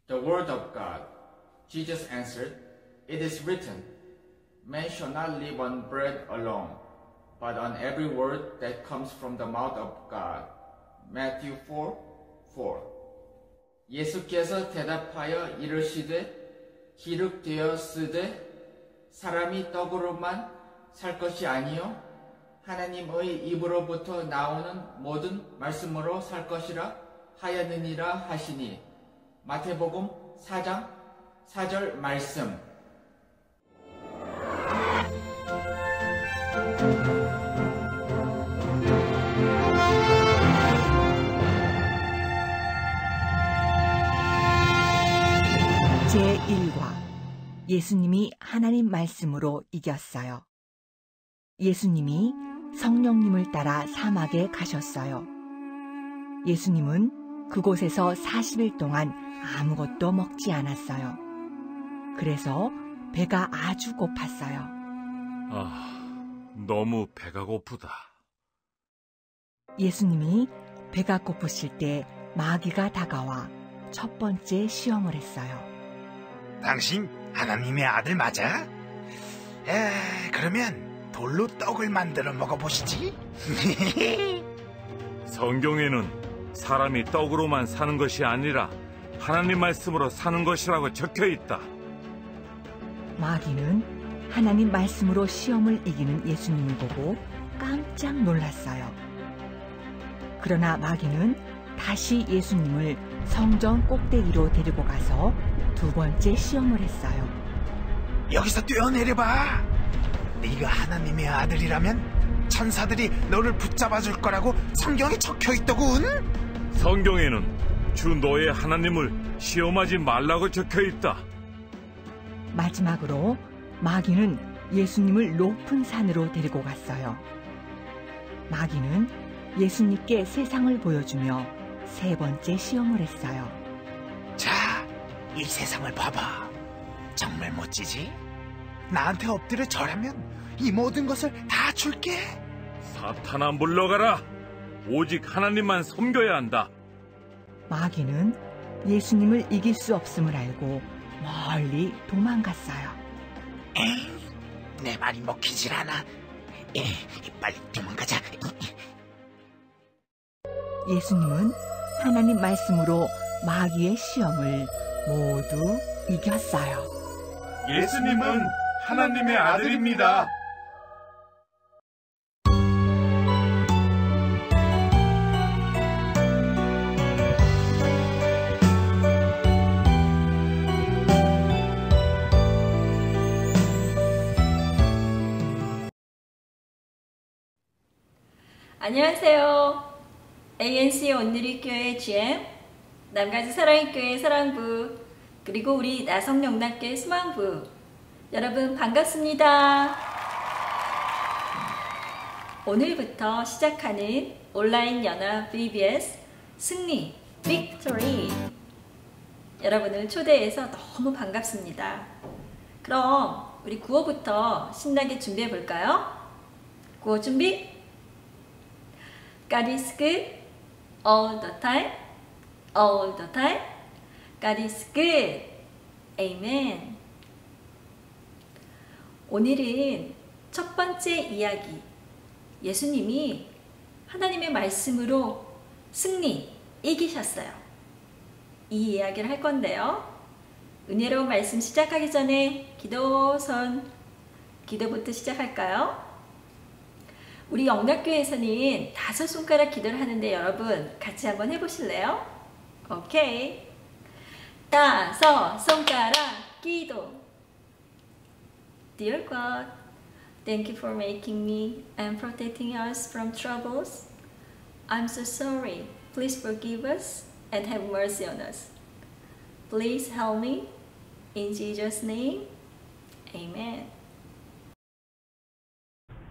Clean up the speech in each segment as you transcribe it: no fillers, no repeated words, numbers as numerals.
The word of God. Jesus answered, It is written, Man shall not live on bread alone, but on every word that comes from the mouth of God. Matthew 4:4. 예수께서 대답하여 이르시되 기록되었으되 사람이 떡으로만 살 것이 아니요 하나님의 입으로부터 나오는 모든 말씀으로 살 것이라 하였느니라 하시니. 마태복음 4장 4절 말씀. 제1과 예수님이 하나님 말씀으로 이겼어요. 예수님이 성령님을 따라 사막에 가셨어요. 예수님은 그곳에서 40일 동안 아무것도 먹지 않았어요. 그래서 배가 아주 고팠어요. 너무 배가 고프다. 예수님이 배가 고프실 때 마귀가 다가와 첫 번째 시험을 했어요. 당신 하나님의 아들 맞아? 그러면 돌로 떡을 만들어 먹어보시지. 성경에는 사람이 떡으로만 사는 것이 아니라 하나님 말씀으로 사는 것이라고 적혀 있다. 마귀는 하나님 말씀으로 시험을 이기는 예수님을 보고 깜짝 놀랐어요. 그러나 마귀는 다시 예수님을 성전 꼭대기로 데리고 가서 두 번째 시험을 했어요. 여기서 뛰어내려봐. 네가 하나님의 아들이라면 천사들이 너를 붙잡아 줄 거라고 성경에 적혀 있더군. 성경에는 주 너의 하나님을 시험하지 말라고 적혀 있다. 마지막으로 마귀는 예수님을 높은 산으로 데리고 갔어요. 마귀는 예수님께 세상을 보여주며 세 번째 시험을 했어요. 자, 이 세상을 봐봐. 정말 멋지지? 나한테 엎드려 절하면 이 모든 것을 다 줄게. 사탄아 물러가라. 오직 하나님만 섬겨야 한다. 마귀는 예수님을 이길 수 없음을 알고 멀리 도망갔어요. 내 말이 먹히질 않아. 빨리 도망가자. 예수님은 하나님 말씀으로 마귀의 시험을 모두 이겼어요. 예수님은 하나님의 아들입니다. 안녕하세요. ANC 온누리교회 GM, 남가주 사랑의교회 사랑부, 그리고 우리 나성영락교회 수망부, 여러분 반갑습니다. 오늘부터 시작하는 온라인 연합 VBS 승리, 빅토리, 여러분을 초대해서 너무 반갑습니다. 그럼 우리 구호부터 신나게 준비해 볼까요? 구호 준비! God is good all the time, all the time. God is good. Amen. 오늘은 첫 번째 이야기, 예수님이 하나님의 말씀으로 승리, 이기셨어요. 이 이야기를 할 건데요. 은혜로운 말씀 시작하기 전에 기도부터 시작할까요? 우리 영락교회에서는 5손가락 기도를 하는데 여러분 같이 한번 해보실래요? 오케이. 5손가락 기도. Dear God, thank you for making me and protecting us from troubles. I'm so sorry. Please forgive us and have mercy on us. Please help me. In Jesus' name, Amen.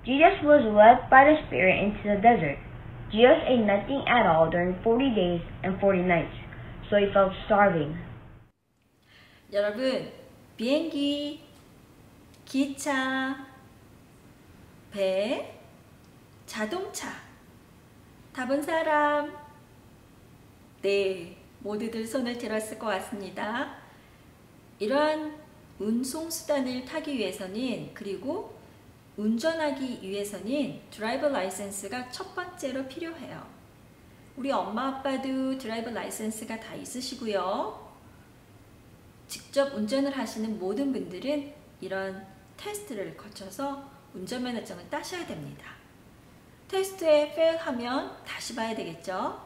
Jesus was led by the Spirit into the desert. Jesus ate nothing at all during 40 days and 40 nights, so he felt starving. 여러분, 비행기, 기차, 배, 자동차 타본 사람? 네, 모두들 손을 들었을 것 같습니다. 이러한 운송수단을 타기 위해서는, 그리고 운전하기 위해서는 드라이버 라이센스가 첫 번째로 필요해요. 우리 엄마 아빠도 드라이버 라이센스가 다 있으시고요. 직접 운전을 하시는 모든 분들은 이런 테스트를 거쳐서 운전면허증을 따셔야 됩니다. 테스트에 페일하면 다시 봐야 되겠죠.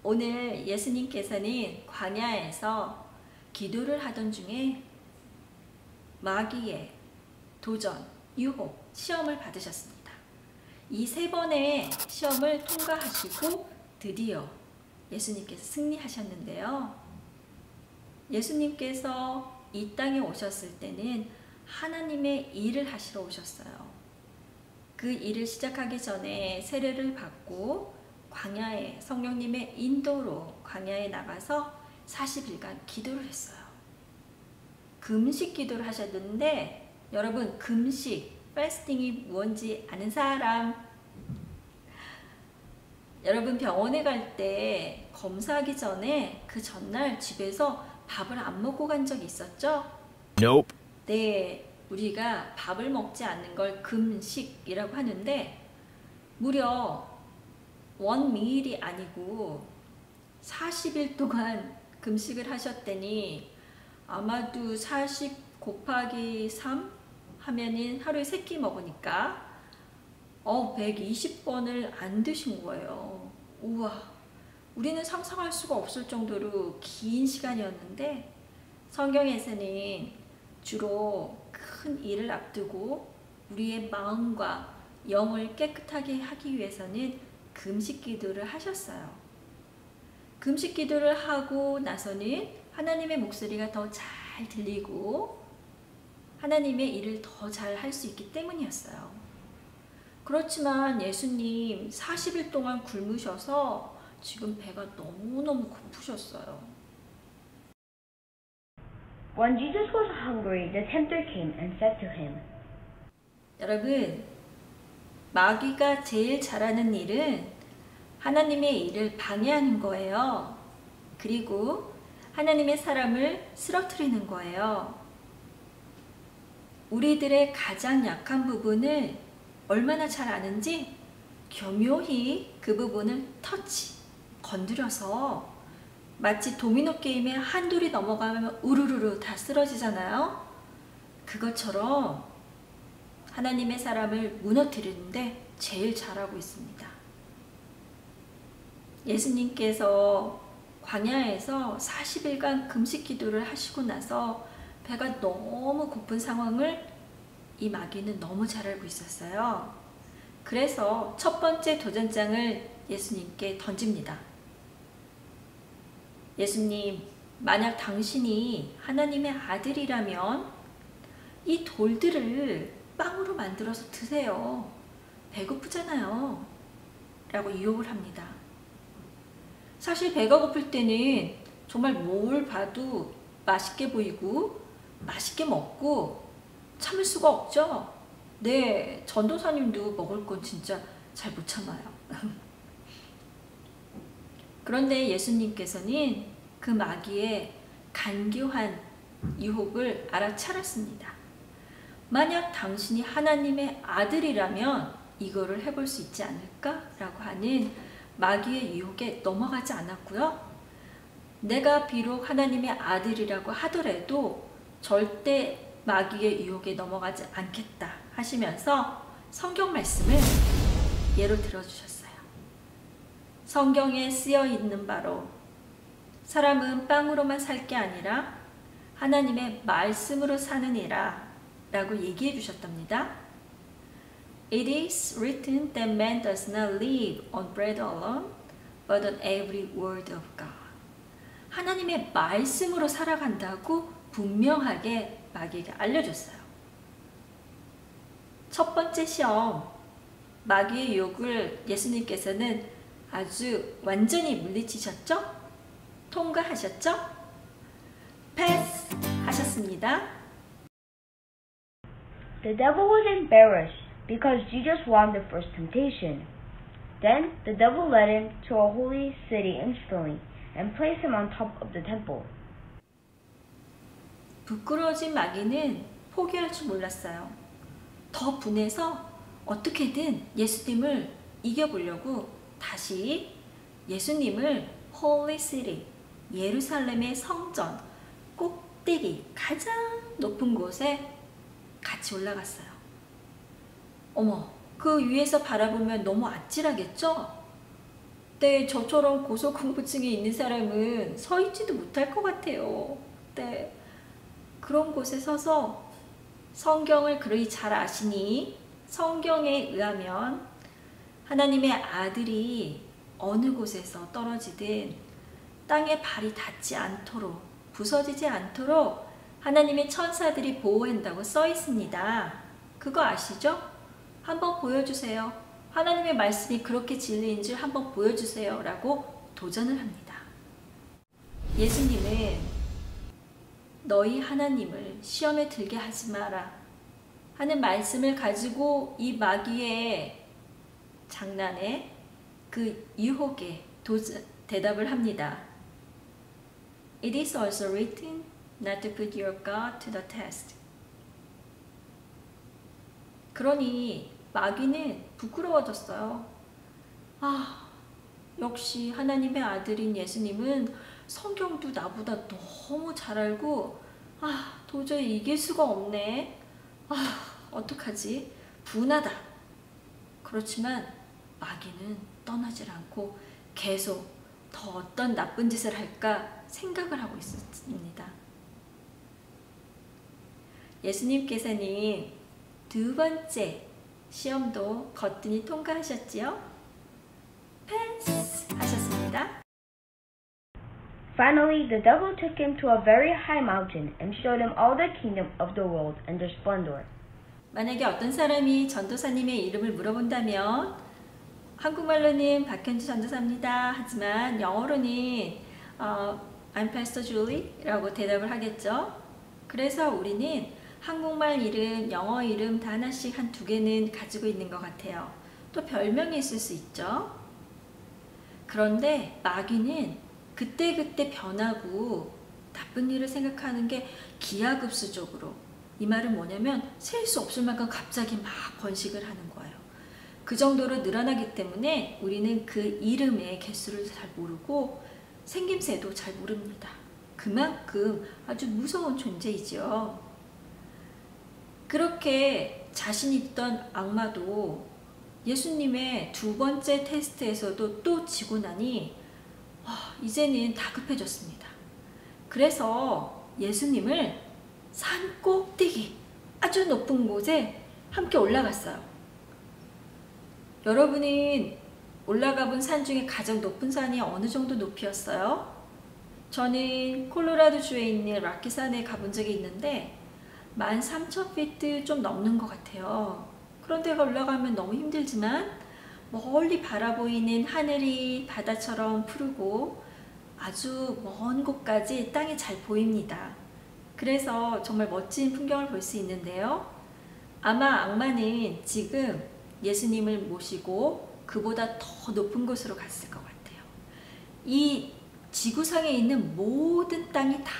오늘 예수님께서는 광야에서 기도를 하던 중에 마귀의 도전, 유혹, 시험을 받으셨습니다. 이 3번의 시험을 통과하시고 드디어 예수님께서 승리하셨는데요. 예수님께서 이 땅에 오셨을 때는 하나님의 일을 하시러 오셨어요. 그 일을 시작하기 전에 세례를 받고 광야에 성령님의 인도로 광야에 나가서 40일간 기도를 했어요. 금식 기도를 하셨는데, 여러분 금식, 패스팅이 뭔지 아는 사람? 여러분 병원에 갈 때 검사하기 전에 그 전날 집에서 밥을 안 먹고 간 적이 있었죠? Nope. 네, 우리가 밥을 먹지 않는 걸 금식이라고 하는데 무려 원미일이 아니고 40일 동안 금식을 하셨더니 아마도 40 곱하기 3 하면은 하루에 3끼 먹으니까 120번을 안 드신 거예요. 우와, 우리는 상상할 수가 없을 정도로 긴 시간이었는데, 성경에서는 주로 큰 일을 앞두고 우리의 마음과 영을 깨끗하게 하기 위해서는 금식 기도를 하셨어요. 금식 기도를 하고 나서는 하나님의 목소리가 더 잘 들리고 하나님의 일을 더 잘 할 수 있기 때문이었어요. 그렇지만 예수님 40일 동안 굶으셔서 지금 배가 너무너무 고프셨어요. When Jesus was hungry, the tempter came and said to him, 여러분, 마귀가 제일 잘하는 일은 하나님의 일을 방해하는 거예요. 그리고 하나님의 사람을 쓰러뜨리는 거예요. 우리들의 가장 약한 부분을 얼마나 잘 아는지 교묘히 그 부분을 건드려서 마치 도미노 게임에 한 돌이 넘어가면 우르르르 다 쓰러지잖아요. 그것처럼 하나님의 사람을 무너뜨리는데 제일 잘하고 있습니다. 예수님께서 광야에서 40일간 금식 기도를 하시고 나서 배가 너무 고픈 상황을 이 마귀는 너무 잘 알고 있었어요. 그래서 첫 번째 도전장을 예수님께 던집니다. 예수님, 만약 당신이 하나님의 아들이라면 이 돌들을 빵으로 만들어서 드세요. 배고프잖아요. 라고 유혹을 합니다. 사실 배가 고플 때는 정말 뭘 봐도 맛있게 보이고 맛있게 먹고 참을 수가 없죠. 네, 전도사님도 먹을 건 진짜 잘 못 참아요. 그런데 예수님께서는 그 마귀의 간교한 유혹을 알아차렸습니다. 만약 당신이 하나님의 아들이라면 이거를 해볼 수 있지 않을까라고 하는 마귀의 유혹에 넘어가지 않았고요. 내가 비록 하나님의 아들이라고 하더라도 절대 마귀의 유혹에 넘어가지 않겠다 하시면서 성경 말씀을 예로 들어주셨어요. 성경에 쓰여 있는 바로 사람은 빵으로만 살 게 아니라 하나님의 말씀으로 사느니라 라고 얘기해 주셨답니다. It is written that man does not live on bread alone, but on every word of God. 하나님의 말씀으로 살아간다고 분명하게 마귀에게 알려줬어요. 첫 번째 시험, 마귀의 유혹을 예수님께서는 아주 완전히 물리치셨죠? 통과하셨죠? 패스 하셨습니다. The devil was embarrassed because Jesus won the first temptation. Then the devil led him to a holy city instantly and place him on top of the temple. 부끄러워진 마귀는 포기할 줄 몰랐어요. 더 분해서 어떻게든 예수님을 이겨보려고 다시 예수님을 Holy City, 예루살렘의 성전 꼭대기 가장 높은 곳에 같이 올라갔어요. 어머, 그 위에서 바라보면 너무 아찔하겠죠? 네, 저처럼 고소공포증이 있는 사람은 서 있지도 못할 것 같아요. 네, 그런 곳에 서서 성경을 그리 잘 아시니 성경에 의하면 하나님의 아들이 어느 곳에서 떨어지든 땅에 발이 닿지 않도록, 부서지지 않도록 하나님의 천사들이 보호한다고 써 있습니다. 그거 아시죠? 한번 보여주세요. 하나님의 말씀이 그렇게 진리인 줄 한번 보여주세요. 라고 도전을 합니다. 예수님은 너희 하나님을 시험에 들게 하지 마라 하는 말씀을 가지고 이 마귀의 장난에 그 유혹에 대답을 합니다. It is also written not to put your God to the test. 그러니 마귀는 부끄러워졌어요. 아, 역시 하나님의 아들인 예수님은 성경도 나보다 너무 잘 알고 도저히 이길 수가 없네. 어떡하지? 분하다. 그렇지만 마귀는 떠나질 않고 계속 더 어떤 나쁜 짓을 할까 생각을 하고 있었습니다. 예수님께서는 두 번째 시험도 거뜬히 통과하셨지요? 패스 하셨습니다. Finally, the devil took him to a very high mountain and showed him all the kingdom of the world and their splendor. 만약에 어떤 사람이 전도사님의 이름을 물어본다면 한국말로는 박현주 전도사입니다. 하지만 영어로는 I'm Pastor Julie라고 대답을 하겠죠. 그래서 우리는 한국말 이름, 영어 이름 다 하나씩 한 두 개는 가지고 있는 것 같아요. 또 별명이 있을 수 있죠. 그런데 마귀는 그때그때 변하고 나쁜 일을 생각하는 게 기하급수적으로, 이 말은 뭐냐면 셀 수 없을 만큼 갑자기 막 번식을 하는 거예요. 그 정도로 늘어나기 때문에 우리는 그 이름의 개수를 잘 모르고 생김새도 잘 모릅니다. 그만큼 아주 무서운 존재이죠. 그렇게 자신 있던 악마도 예수님의 두 번째 테스트에서도 또 지고 나니 이제는 다급해졌습니다. 그래서 예수님을 산 꼭대기 아주 높은 곳에 함께 올라갔어요. 여러분은 올라가 본 산 중에 가장 높은 산이 어느 정도 높이였어요? 저는 콜로라도주에 있는 락키산에 가본 적이 있는데 13,000피트 좀 넘는 것 같아요. 그런 데가 올라가면 너무 힘들지만 멀리 바라보이는 하늘이 바다처럼 푸르고 아주 먼 곳까지 땅이 잘 보입니다. 그래서 정말 멋진 풍경을 볼 수 있는데요. 아마 악마는 지금 예수님을 모시고 그보다 더 높은 곳으로 갔을 것 같아요. 이 지구상에 있는 모든 땅이 다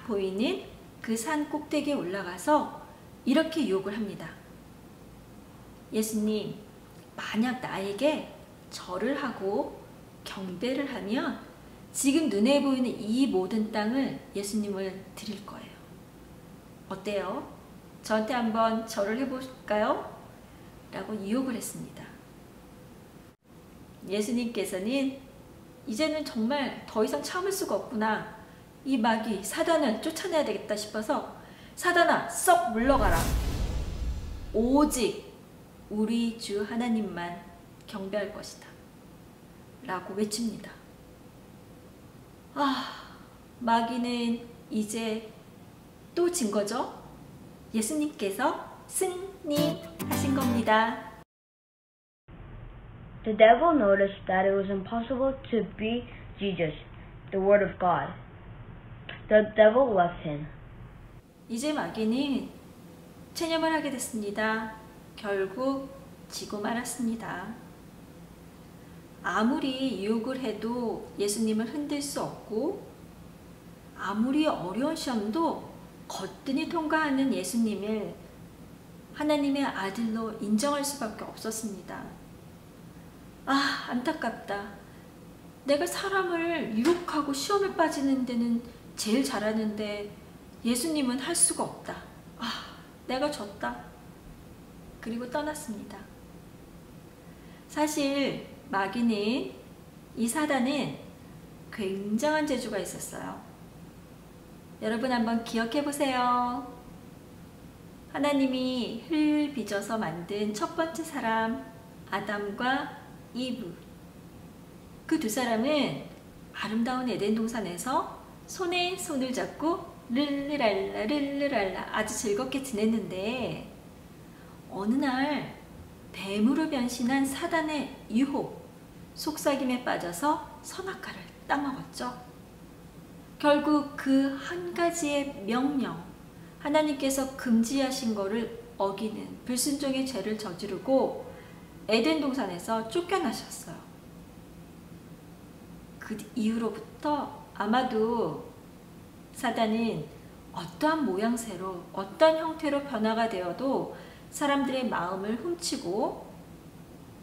보이는 그 산 꼭대기에 올라가서 이렇게 유혹을 합니다. 예수님, 만약 나에게 절을 하고 경배를 하면 지금 눈에 보이는 이 모든 땅을 예수님을 드릴 거예요. 어때요? 저한테 한번 절을 해볼까요? 라고 유혹을 했습니다. 예수님께서는 이제는 정말 더 이상 참을 수가 없구나. 이 마귀 사단을 쫓아내야 되겠다 싶어서 사단아 썩 물러가라. 오직 우리 주 하나님만 경배할 것이다. 라고 외칩니다. 마귀는 이제 또 진 거죠? 예수님께서 승리하신 겁니다. The devil noticed that it was impossible to be Jesus, the Word of God. The devil left him. 이제 마귀는 체념을 하게 됐습니다. 결국 지고 말았습니다. 아무리 유혹을 해도 예수님을 흔들 수 없고, 아무리 어려운 시험도 거뜬히 통과하는 예수님을 하나님의 아들로 인정할 수밖에 없었습니다. 아, 안타깝다. 내가 사람을 유혹하고 시험에 빠지는 데는 제일 잘하는데 예수님은 할 수가 없다. 아, 내가 졌다. 그리고 떠났습니다. 사실 마귀는, 이 사단은 굉장한 재주가 있었어요. 여러분 한번 기억해 보세요. 하나님이 흙을 빚어서 만든 첫 번째 사람 아담과 이브, 그 두 사람은 아름다운 에덴 동산에서 손에 손을 잡고 르르랄라 르르랄라 아주 즐겁게 지냈는데, 어느 날 뱀으로 변신한 사단의 유혹, 속삭임에 빠져서 선악과를 따먹었죠. 결국 그 한 가지의 명령, 하나님께서 금지하신 것을 어기는 불순종의 죄를 저지르고 에덴 동산에서 쫓겨나셨어요. 그 이후로부터 아마도 사단은 어떠한 모양새로, 어떤 형태로 변화가 되어도 사람들의 마음을 훔치고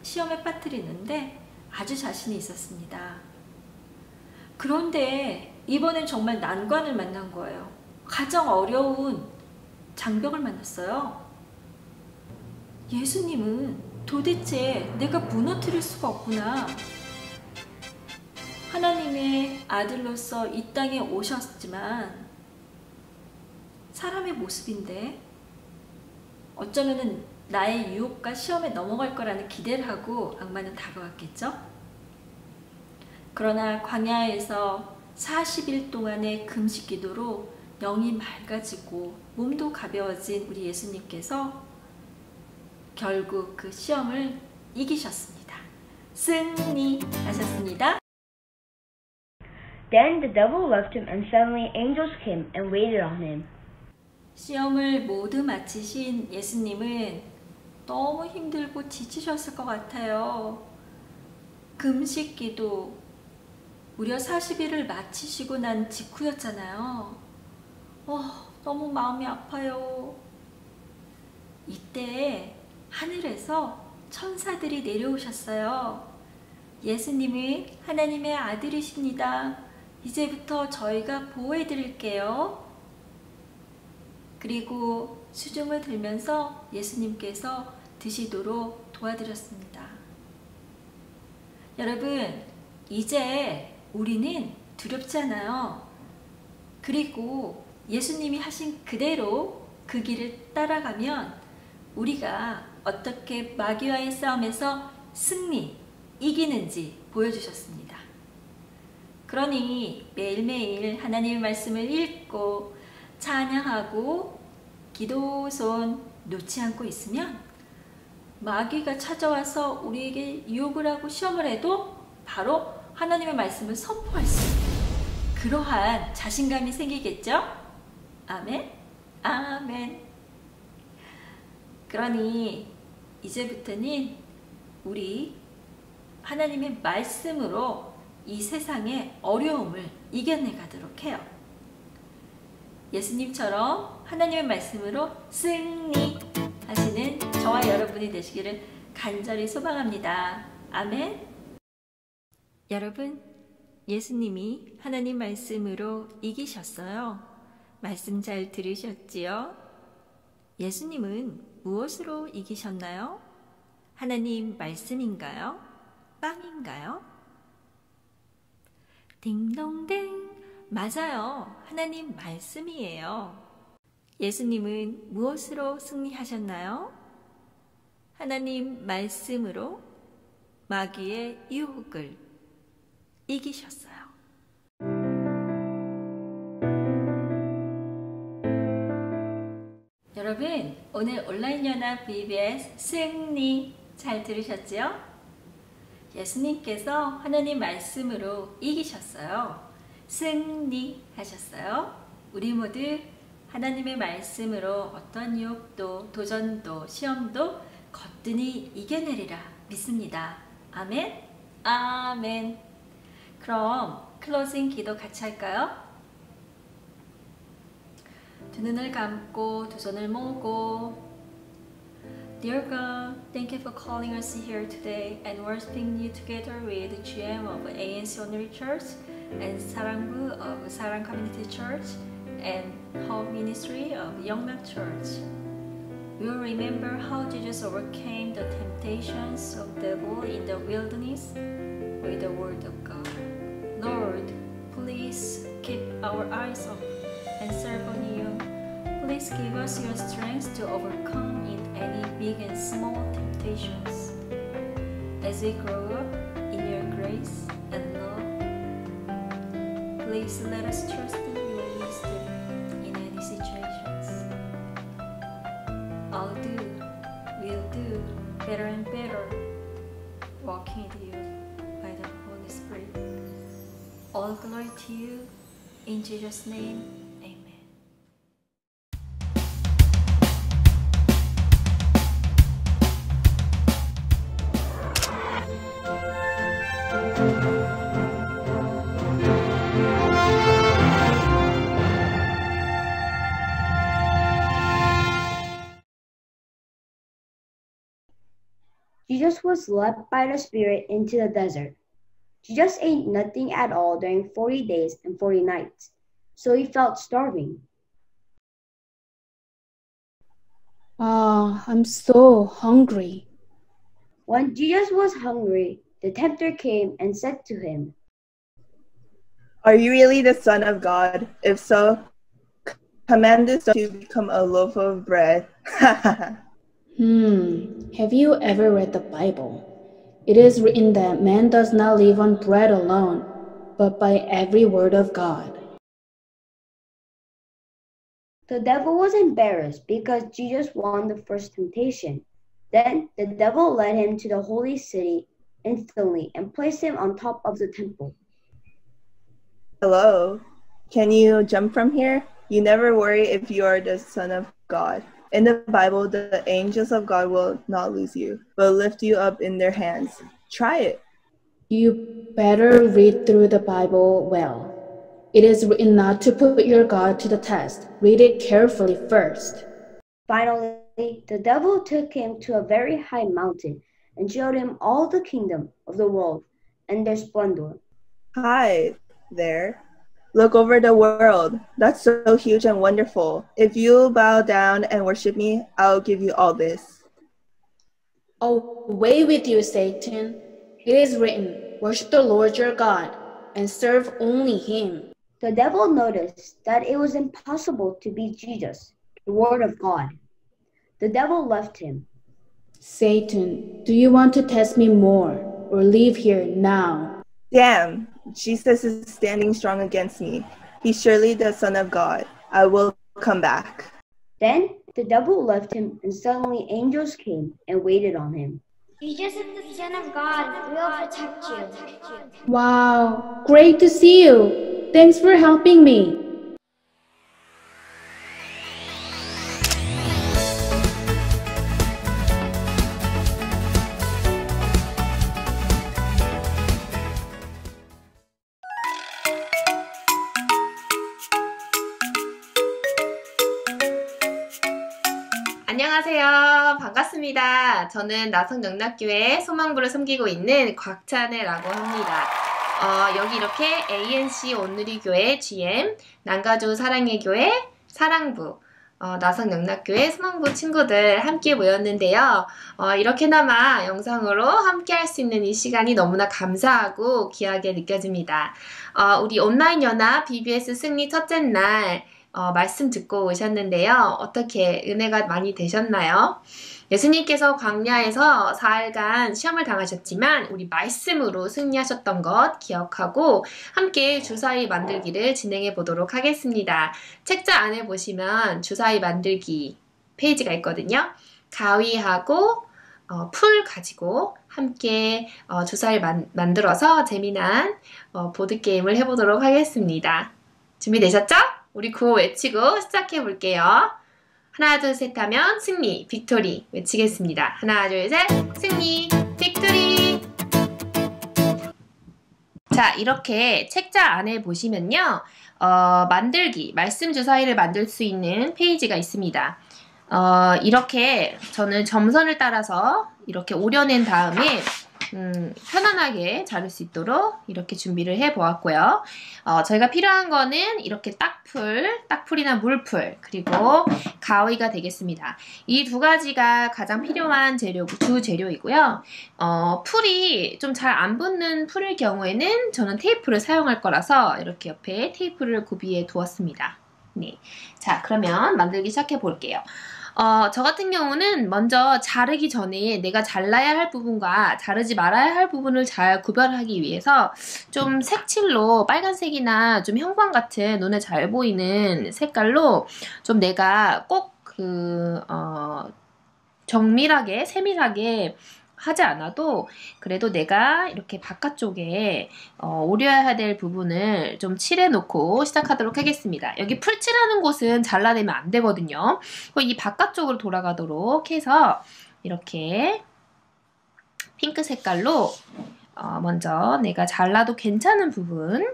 시험에 빠뜨리는데 아주 자신이 있었습니다. 그런데 이번엔 정말 난관을 만난 거예요. 가장 어려운 장벽을 만났어요. 예수님은 도대체 내가 무너뜨릴 수가 없구나. 하나님의 아들로서 이 땅에 오셨지만 사람의 모습인데, 어쩌면은 나의 유혹과 시험에 넘어갈 거라는 기대를 하고 악마는 다가왔겠죠? 그러나 광야에서 40일 동안의 금식 기도로 영이 맑아지고 몸도 가벼워진 우리 예수님께서 결국 그 시험을 이기셨습니다. 승리하셨습니다. Then the devil left him, and suddenly angels came and waited on him. 시험을 모두 마치신 예수님은 너무 힘들고 지치셨을 것 같아요. 금식 기도 무려 40일을 마치시고 난 직후였잖아요. 너무 마음이 아파요. 이때 하늘에서 천사들이 내려오셨어요. 예수님은 하나님의 아들이십니다. 이제부터 저희가 보호해 드릴게요. 그리고 수종을 들면서 예수님께서 드시도록 도와드렸습니다. 여러분, 이제 우리는 두렵지 않아요. 그리고 예수님이 하신 그대로 그 길을 따라가면 우리가 어떻게 마귀와의 싸움에서 이기는지 보여주셨습니다. 그러니 매일매일 하나님의 말씀을 읽고 찬양하고 기도손 놓지 않고 있으면 마귀가 찾아와서 우리에게 유혹을 하고 시험을 해도 바로 하나님의 말씀을 선포할 수 있는 그러한 자신감이 생기겠죠? 아멘? 아멘. 그러니 이제부터는 우리 하나님의 말씀으로 이 세상의 어려움을 이겨내가도록 해요. 예수님처럼 하나님의 말씀으로 승리하시는 저와 여러분이 되시기를 간절히 소망합니다. 아멘. 여러분, 예수님이 하나님 말씀으로 이기셨어요. 말씀 잘 들으셨지요? 예수님은 무엇으로 이기셨나요? 하나님 말씀인가요? 빵인가요? 딩동댕, 맞아요. 하나님 말씀이에요. 예수님은 무엇으로 승리하셨나요? 하나님 말씀으로 마귀의 유혹을 이기셨어요. 여러분, 오늘 온라인 연합 VBS 승리 잘 들으셨지요? 예수님께서 하나님 말씀으로 이기셨어요. 승리하셨어요. 우리 모두 하나님의 말씀으로 어떤 유혹도 도전도 시험도 거뜬히 이겨내리라 믿습니다. 아멘. 아멘. 그럼 클로징 기도 같이 할까요? 두 눈을 감고 두 손을 모으고 Dear God, thank you for calling us here today and worshiping you together with the GM of ANC Onuri Church and 사랑부 of Sarang Community Church and Hope Ministry of Yeongnak Church. We will remember how Jesus overcame the temptations of the devil in the wilderness with the word of God. Lord, please keep our eyes open and serve on you. Please give us your strength to overcome in any big and small temptations. As we grow up in your grace and love, please let us trust in your wisdom in any situations. We'll do better and better walking with you by the Holy Spirit. All glory to you. In Jesus' name, amen. Jesus was led by the Spirit into the desert. Jesus ate nothing at all during 40 days and 40 nights, so he felt starving. I'm so hungry. When Jesus was hungry, the tempter came and said to him, Are you really the Son of God? If so, command this to become a loaf of bread. Have you ever read the Bible? It is written that man does not live on bread alone, but by every word of God. The devil was embarrassed because Jesus won the first temptation. Then the devil led him to the holy city instantly and placed him on top of the temple. Hello, can you jump from here? You never worry if you are the Son of God. In the Bible, the angels of God will not lose you, but lift you up in their hands. Try it. You better read through the Bible well. It is written not to put your God to the test. Read it carefully first. Finally, the devil took him to a very high mountain and showed him all the kingdom of the world and their splendor. Hi there. Look over the world. That's so huge and wonderful. If you bow down and worship me, I'll give you all this. Away with you, Satan. It is written, worship the Lord your God and serve only him. The devil noticed that it was impossible to beat Jesus, the Word of God. The devil left him. Satan, do you want to test me more or leave here now? Damn, Jesus is standing strong against me. He's surely the Son of God. I will come back. Then the devil left him, and suddenly angels came and waited on him. Jesus is the Son of God. We'll protect you. Wow, great to see you. Thanks for helping me. 안녕하세요. 반갑습니다. 저는 나성영락교회 소망부를 섬기고 있는 곽찬혜라고 합니다. 여기 이렇게 ANC 온누리 교회 GM, 난가주 사랑의 교회 사랑부, 나성영락교회 소망부 친구들 함께 모였는데요. 이렇게나마 영상으로 함께 할 수 있는 이 시간이 너무나 감사하고 귀하게 느껴집니다. 우리 온라인 연합 BBS 승리 첫째 날 말씀 듣고 오셨는데요. 어떻게 은혜가 많이 되셨나요? 예수님께서 광야에서 4일간 시험을 당하셨지만 우리 말씀으로 승리하셨던 것 기억하고 함께 주사위 만들기를 진행해 보도록 하겠습니다. 책자 안에 보시면 주사위 만들기 페이지가 있거든요. 가위하고 풀 가지고 함께 주사위 만들어서 재미난 보드게임을 해보도록 하겠습니다. 준비되셨죠? 우리 구호 외치고 시작해 볼게요. 하나, 둘, 셋 하면 승리, 빅토리 외치겠습니다. 하나, 둘, 셋, 승리, 빅토리. 자, 이렇게 책자 안에 보시면요. 만들기, 말씀 주사위를 만들 수 있는 페이지가 있습니다. 이렇게 저는 점선을 따라서 이렇게 오려낸 다음에 편안하게 자를 수 있도록 이렇게 준비를 해 보았고요. 저희가 필요한 거는 이렇게 딱풀이나 물풀, 그리고 가위가 되겠습니다. 이 두 가지가 가장 필요한 주 재료이고요. 풀이 좀 잘 안 붙는 풀일 경우에는 저는 테이프를 사용할 거라서 이렇게 옆에 테이프를 구비해 두었습니다. 네. 자, 그러면 만들기 시작해 볼게요. 저 같은 경우는 먼저 자르기 전에 내가 잘라야 할 부분과 자르지 말아야 할 부분을 잘 구별하기 위해서 좀 색칠로 빨간색이나 좀 형광 같은 눈에 잘 보이는 색깔로 좀 내가 꼭 정밀하게, 세밀하게 하지 않아도 그래도 내가 이렇게 바깥쪽에 오려야 될 부분을 좀 칠해 놓고 시작하도록 하겠습니다. 여기 풀칠하는 곳은 잘라내면 안 되거든요. 이 바깥쪽으로 돌아가도록 해서 이렇게 핑크 색깔로 먼저 내가 잘라도 괜찮은 부분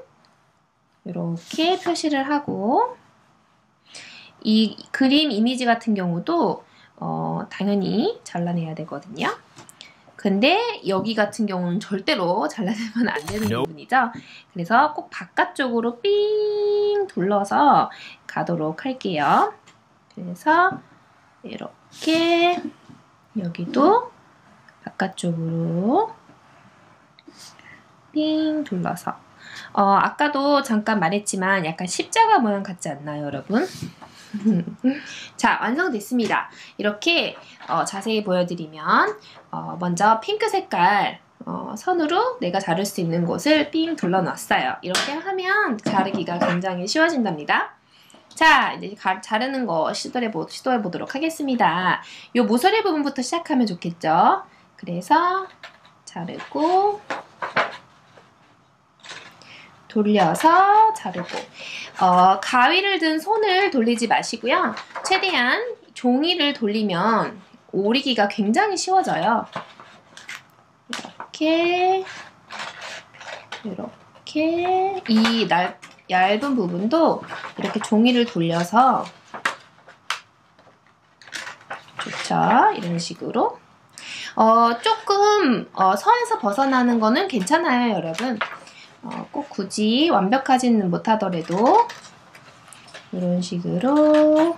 이렇게 표시를 하고, 이 그림 이미지 같은 경우도 당연히 잘라내야 되거든요. 근데 여기 같은 경우는 절대로 잘라내면 안 되는 부분이죠. 그래서 꼭 바깥쪽으로 삥 둘러서 가도록 할게요. 그래서 이렇게 여기도 바깥쪽으로 삥 둘러서 아까도 잠깐 말했지만 약간 십자가 모양 같지 않나요, 여러분? 자, 완성됐습니다. 이렇게 자세히 보여드리면 먼저 핑크 색깔 선으로 내가 자를 수 있는 곳을 삥 둘러놨어요. 이렇게 하면 자르기가 굉장히 쉬워진답니다. 자, 이제 자르는 거 시도해 보도록 하겠습니다. 요 모서리 부분부터 시작하면 좋겠죠? 그래서 자르고 돌려서 자르고, 가위를 든 손을 돌리지 마시고요. 최대한 종이를 돌리면 오리기가 굉장히 쉬워져요. 이렇게 이 얇은 부분도 이렇게 종이를 돌려서 좋죠. 이런 식으로 조금 선에서 벗어나는 거는 괜찮아요, 여러분. 꼭 굳이 완벽하지는 못하더라도 이런 식으로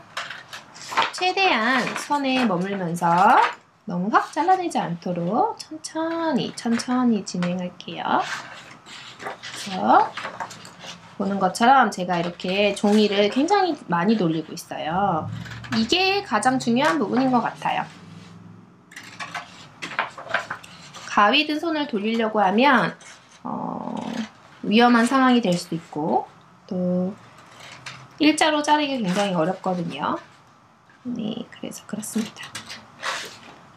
최대한 선에 머물면서 너무 확 잘라내지 않도록 천천히 진행할게요. 그래서 보는 것처럼 제가 이렇게 종이를 굉장히 많이 돌리고 있어요. 이게 가장 중요한 부분인 것 같아요. 가위 든 손을 돌리려고 하면 위험한 상황이 될 수도 있고 또 일자로 자르기 굉장히 어렵거든요. 네, 그래서 그렇습니다.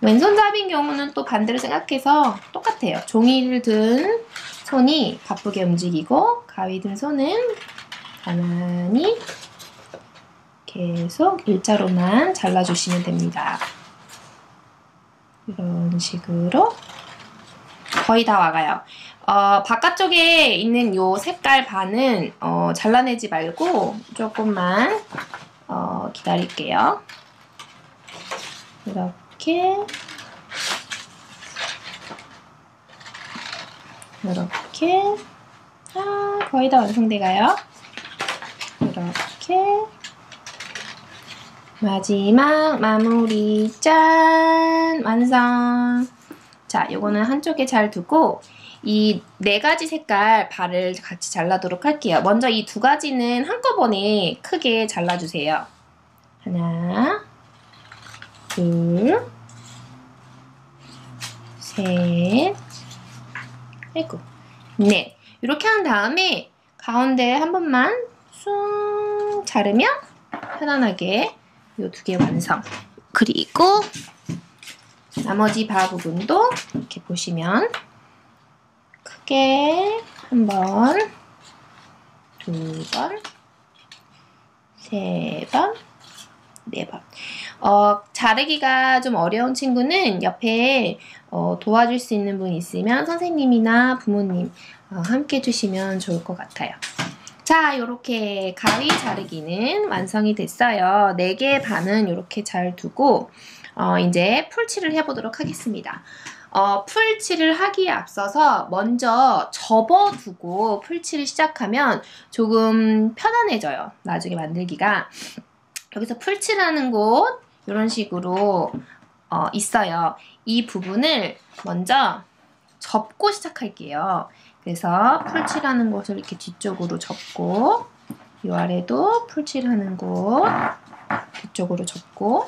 왼손잡이인 경우는 또 반대로 생각해서 똑같아요. 종이를 든 손이 바쁘게 움직이고 가위 든 손은 가만히 계속 일자로만 잘라주시면 됩니다. 이런 식으로 거의 다 와가요. 바깥쪽에 있는 요 색깔 반은 잘라내지 말고 조금만 기다릴게요. 이렇게 거의 다 완성돼가요. 이렇게 마지막 마무리 짠! 완성! 자, 요거는 한쪽에 잘 두고 이 4가지 색깔 발을 같이 잘라도록 할게요. 먼저 이 2가지는 한꺼번에 크게 잘라주세요. 하나, 둘, 셋, 아이고, 넷. 이렇게 한 다음에 가운데 한 번만 쑥 자르면 편안하게 이 2개 완성. 그리고 나머지 바 부분도 이렇게 보시면 크게 한 번, 2번, 3번, 4번. 자르기가 좀 어려운 친구는 옆에 도와줄 수 있는 분 있으면 선생님이나 부모님 함께 해주시면 좋을 것 같아요. 자, 요렇게 가위 자르기는 완성이 됐어요. 4개의 반은 요렇게 잘 두고 이제 풀칠을 해보도록 하겠습니다. 풀칠을 하기에 앞서서 먼저 접어두고 풀칠을 시작하면 조금 편안해져요. 나중에 만들기가. 여기서 풀칠하는 곳 이런 식으로 있어요. 이 부분을 먼저 접고 시작할게요. 그래서 풀칠하는 곳을 이렇게 뒤쪽으로 접고 이 아래도 풀칠하는 곳 뒤쪽으로 접고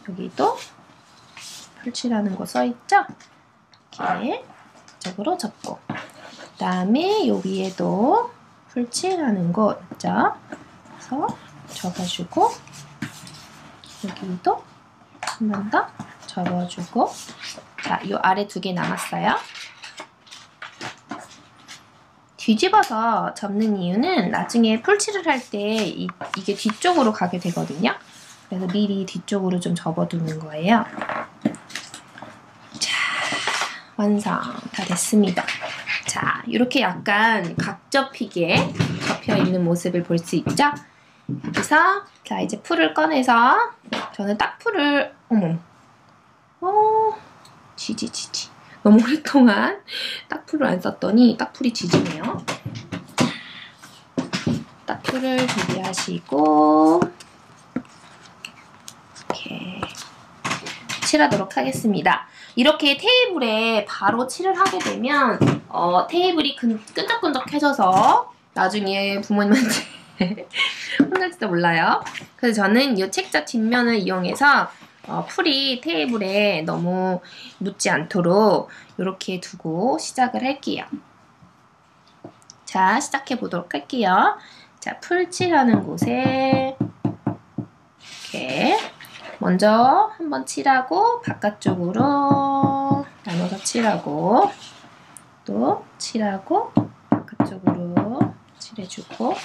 여기도 풀칠하는 거 써있죠? 이렇게 뒤쪽으로 접고 그 다음에 이 위에도 풀칠하는 곳 있죠? 그래서 접어주고 여기도 한 번 더 접어주고 자, 이 아래 2개 남았어요. 뒤집어서 접는 이유는 나중에 풀칠을 할 때 이게 뒤쪽으로 가게 되거든요. 그래서 미리 뒤쪽으로 좀 접어두는 거예요. 자, 완성 다 됐습니다. 자, 이렇게 약간 각접히게 접혀있는 모습을 볼 수 있죠? 여기서 자 이제 풀을 꺼내서 저는 딱풀을 지지 너무 오랫동안 딱풀을 안 썼더니 딱풀이 지지네요. 딱풀을 준비하시고 이렇게 칠하도록 하겠습니다. 이렇게 테이블에 바로 칠을 하게 되면 테이블이 끈적끈적해져서 나중에 부모님한테 혼날지도 몰라요. 그래서 저는 이 책자 뒷면을 이용해서 풀이 테이블에 너무 묻지 않도록 이렇게 두고 시작을 할게요. 자, 시작해 보도록 할게요. 자, 풀칠하는 곳에 이렇게 먼저 한번 칠하고 바깥쪽으로 나눠서 칠하고 또 칠하고 바깥쪽으로 칠해주고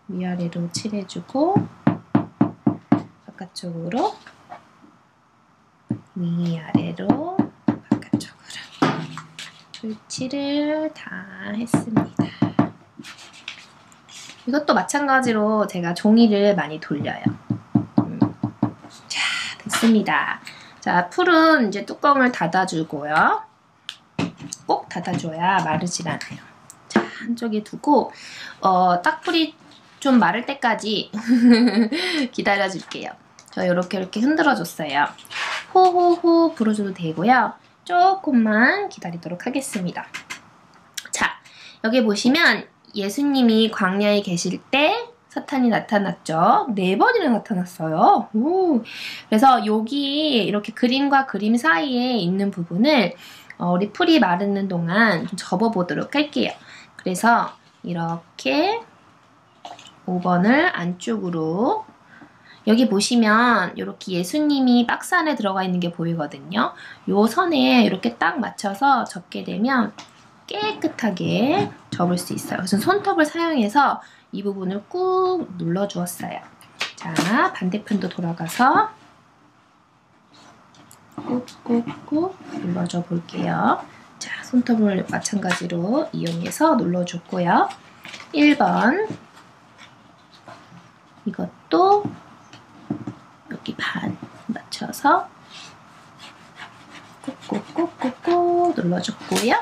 위아래로 칠해주고 바깥쪽으로 위아래로 바깥쪽으로 풀칠을 다 했습니다. 이것도 마찬가지로 제가 종이를 많이 돌려요. 자, 됐습니다. 자, 풀은 이제 뚜껑을 닫아주고요. 꼭 닫아줘야 마르질 않아요. 자, 한쪽에 두고 딱풀이 좀 마를 때까지 기다려줄게요. 저 이렇게 흔들어줬어요. 호호호 불어줘도 되고요. 조금만 기다리도록 하겠습니다. 자, 여기 보시면 예수님이 광야에 계실 때 사탄이 나타났죠. 4번이나 나타났어요. 그래서 여기 이렇게 그림과 그림 사이에 있는 부분을 우리 풀이 마르는 동안 좀 접어보도록 할게요. 그래서 이렇게 5번을 안쪽으로 여기 보시면 이렇게 예수님이 박스 안에 들어가 있는 게 보이거든요. 요 선에 이렇게 딱 맞춰서 접게 되면 깨끗하게 접을 수 있어요. 그래서 손톱을 사용해서 이 부분을 꾹 눌러주었어요. 자, 반대편도 돌아가서 꾹꾹꾹 눌러줘 볼게요. 자, 손톱을 마찬가지로 이용해서 눌러줬고요. 1번 이것도 여기 반 맞춰서 꾹꾹꾹꾹꾹 눌러줬고요.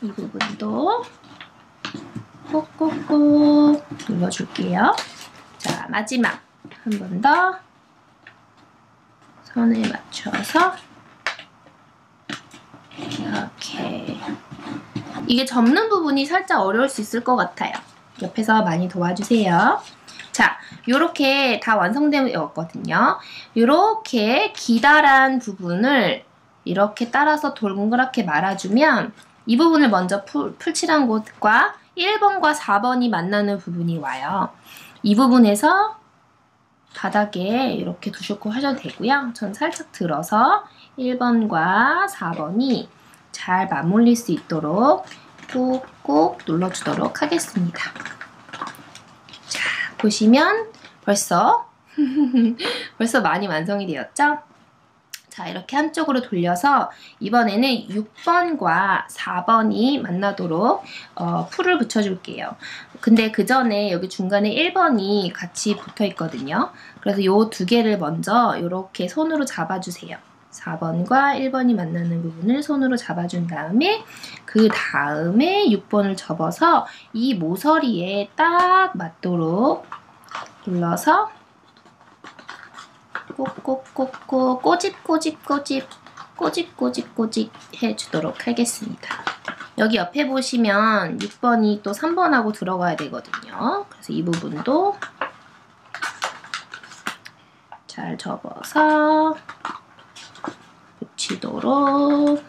이 부분도 꾹꾹꾹 눌러줄게요. 자, 마지막 한 번 더 선에 맞춰서 이렇게 이게 접는 부분이 살짝 어려울 수 있을 것 같아요. 옆에서 많이 도와주세요. 자, 요렇게 다 완성되었거든요. 요렇게 기다란 부분을 이렇게 따라서 동그랗게 말아주면 이 부분을 먼저 풀칠한 곳과 1번과 4번이 만나는 부분이 와요. 이 부분에서 바닥에 이렇게 두시고 하셔도 되고요. 전 살짝 들어서 1번과 4번이 잘 맞물릴 수 있도록 꾹꾹 눌러주도록 하겠습니다. 자, 보시면 벌써 벌써 많이 완성이 되었죠? 자, 이렇게 한쪽으로 돌려서 이번에는 6번과 4번이 만나도록 풀을 붙여줄게요. 근데 그 전에 여기 중간에 1번이 같이 붙어 있거든요. 그래서 요 두 개를 먼저 이렇게 손으로 잡아주세요. 4번과 1번이 만나는 부분을 손으로 잡아준 다음에 그 다음에 6번을 접어서 이 모서리에 딱 맞도록 눌러서 꼭꼭꼭꼭 꼬집꼬집 해주도록 하겠습니다. 여기 옆에 보시면 6번이 또 3번하고 들어가야 되거든요. 그래서 이 부분도 잘 접어서 붙이도록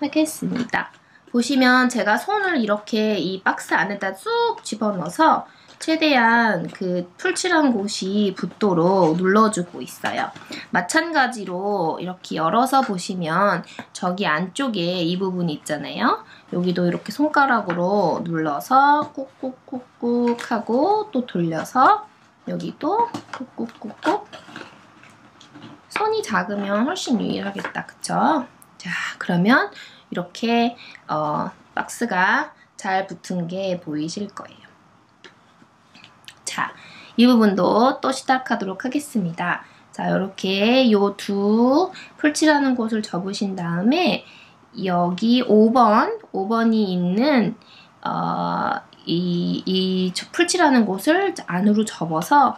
하겠습니다. 보시면 제가 손을 이렇게 이 박스 안에다 쑥 집어넣어서 최대한 그 풀칠한 곳이 붙도록 눌러주고 있어요. 마찬가지로 이렇게 열어서 보시면 저기 안쪽에 이 부분이 있잖아요. 여기도 이렇게 손가락으로 눌러서 꾹꾹꾹꾹 하고 또 돌려서 여기도 꾹꾹꾹꾹. 손이 작으면 훨씬 유일하겠다. 그쵸? 자, 그러면 이렇게 박스가 잘 붙은 게 보이실 거예요. 자, 이 부분도 또 시작하도록 하겠습니다. 자, 이렇게 요 두 풀칠하는 곳을 접으신 다음에 여기 5번이 있는 이 풀칠하는 곳을 안으로 접어서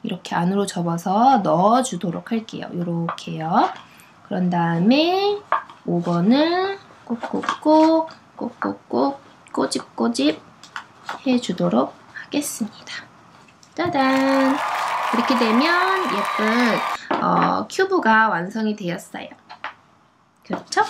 이렇게 안으로 접어서 넣어주도록 할게요. 요렇게요. 그런 다음에 5번을 꾹꾹꾹 꼬집꼬집 해주도록 하겠습니다. 짜잔! 이렇게 되면 예쁜 큐브가 완성이 되었어요. 그렇죠?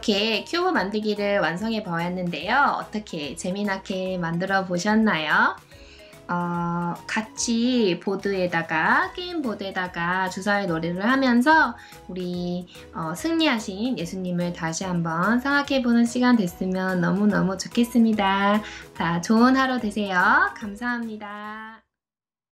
이렇게 큐브 만들기를 완성해 보았는데요. 어떻게 재미나게 만들어 보셨나요? 같이 보드에다가 게임 보드에다가 주사위 놀이를 하면서 우리 승리하신 예수님을 다시 한번 생각해보는 시간 됐으면 너무너무 좋겠습니다. 자, 좋은 하루 되세요. 감사합니다.